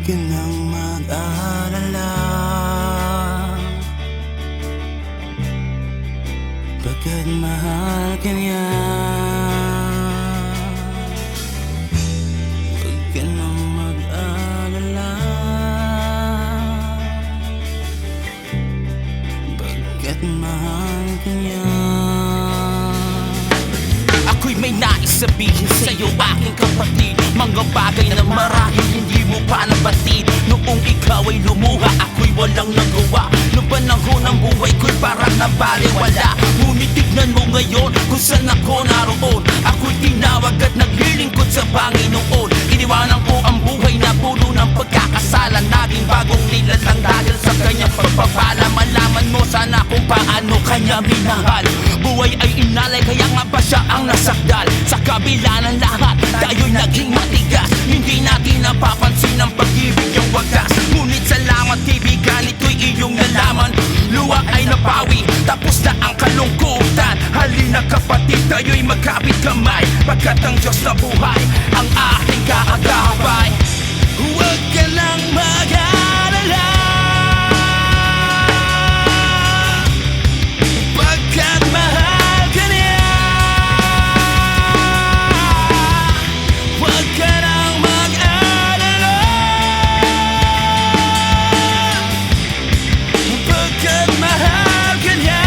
ka nang mag-alala, pagkat mahal ka niya. Huwag ka nang mag-alala, pagkat mahal ka niya. Ako'y may nais sabihin sa'yo, aking kapatid, mga bagay na marahil hindi mo pa nabatid. Noong ikaw ay lumuha, ako'y walang nagawa. Noong panahon ng buhay ko'y parang nabaliwala. Ngunit tignan mo ngayon kung saan ako naroon. Ako'y tinawag at naglilingkod sa Panginoon. Iniwanan ko ang buhay na puno ng pagkakasala. Naging bagong nilalang dahil sa kanyang pagpapala. Malaman mo sana kung paano kanya minahal. Buhay ay inalay, kaya nga ba siya ang nasakdal? Sa kabila ng lahat, tayo'y naging matigas. Hindi natin napapansin ang pag-ibig yung wagas. Ngunit salamat kaibigan, ito'y iyong nalaman. Luha ay napawi, tapos na ang kalungkutan. Halina kapatid, tayo'y magkapit kamay, pagkat ang Diyos na buhay ang ating kaagapay. Huwag ka lang mag-alala, pagkat mahal ka niya. Huwag ka lang mag-alala, pagkat mahal ka niya.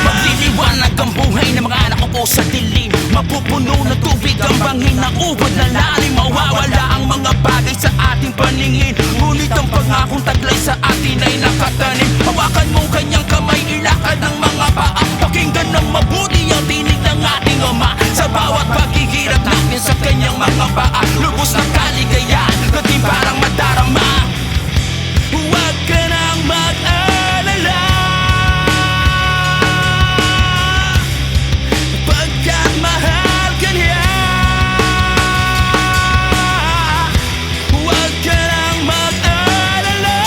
Magliliwanag ang buhay ng mga anak ko sa dilim. Mapupuno na tubig ang bangin na ubod na lalim. Mawawala ang mga bagay sa ating paningin, ngunit ang pangakong taglay sa atin ay nakatanim. Hawakan mo kanyang kamay, ilakad ang mga paa. Pakinggan ng mabuti ang tinig ng ating Ama. Sa bawat paghihirap natin sa kanyang mga paa, lubos na kaligayahan, kating parang madarama. Huwag ka nang mag-alala, pagkat mahal ka niya. Huwag ka nang mag-alala,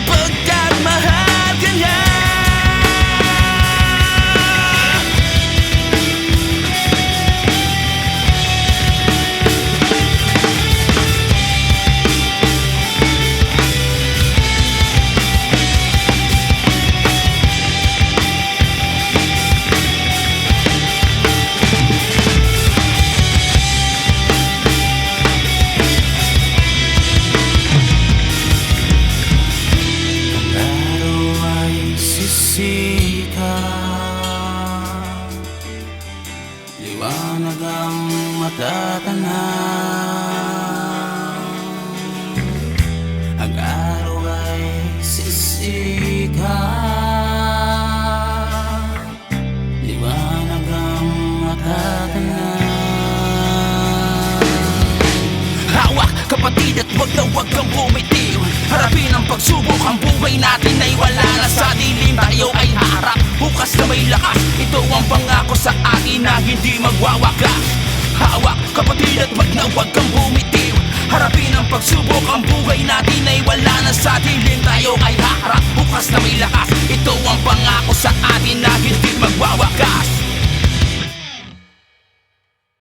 pagkat mahal ka niya. Araw ay sisikat, liwanag ang matatanaw. Ang araw ay sisikat, liwanag ang matatanaw. Hawak kapatid at wag na wag kang bumitiw. Harapin ang pagsubok, ang buhay natin ay wala na sa dilim. Tayo ay harap, bukas na may lakas. Ito ang pangako sa atin na hindi magwawakas. Hawak kapatid at wag na wag kang bumitiw. Harapin ang pagsubok, ang buhay natin ay wala na sa dilim. Tayo ay harap, bukas na may lakas. Ito ang pangako sa atin na hindi magwawakas.